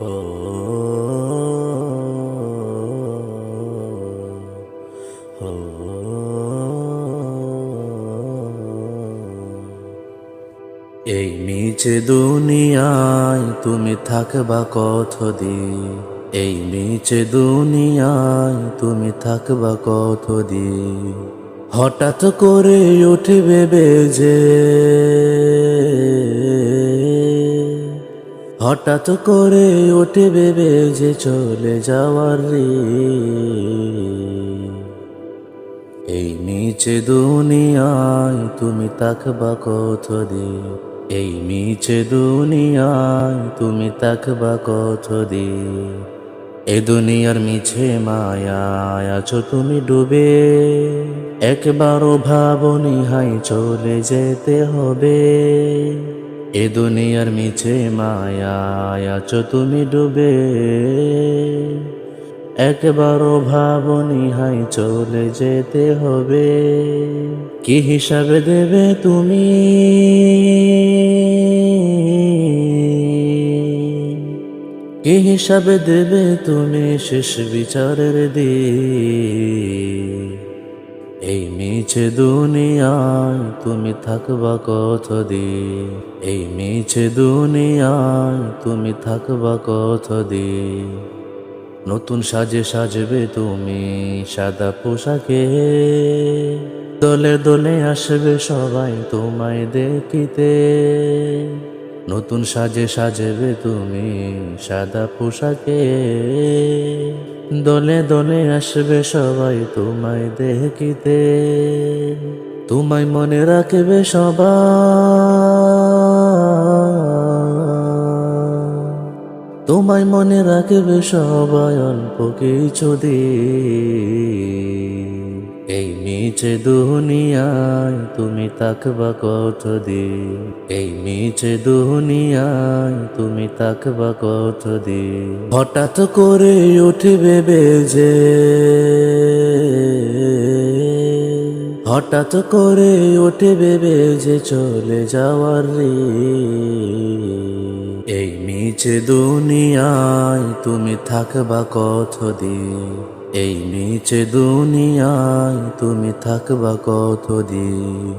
ও ও এই নিচে দুনিয়ায় তুমি থাকবা কতদিন? এই নিচে দুনিয়ায় তুমি থাকবা কতদিন? হঠাৎ করে উঠবে বেজে, হঠাৎ করে উঠবে বেজে চলে যাওয়ার রে। এই নিচে দুনিয়ায় তুমি থাকবা কতদিন? এই নিচে দুনিয়ায় তুমি থাকবা কতদিন? এ দুনিয়ার মিছে মায়ায় আছো তুমি ডুবে, একবারও ভাবনি হাই চলে যেতে হবে। এ দুনিয়ার মিছে মায়ায় আছো তুমি ডুবে, একবারও ভাবনি হাই চলে যেতে হবে। কি হিসাবে দেবে তুমি? কি হিসাবে দেবে তুমি শেষ বিচারের দিন? এই মিছে দুনিয়ায় তুমি থাকবা কতদিন? এই মিছে দুনিয়ায় তুমি থাকবা কতদিন? নতুন সাজে সাজবে তুমি সাদা পোশাকে, দলে দলে আসবে সবাই তোমায় দেখিতে। নতুন সাজে সাজবে তুমি সাদা পোশাকে, দলে দলে আসবে সবাই তোমায় দেখিতে। তোমায় মনে রাখবে সবাই, তোমায় মনে রাখবে সবাই অল্প কিছুদিন। এই নিচে দুনিয়ায় তুমি থাকবা কতদিন? এই নিচে দুনিয়ায় তুমি থাকবা কতদিন? হঠাৎ করে উঠবে বেজে, হঠাৎ করে উঠবে বেজে চলে যাওয়ার রে। এই নিচে দুনিয়ায় তুমি থাকবা কতদিন? এই নিচে দুনিয়ায় তুমি থাকবা কতদিন?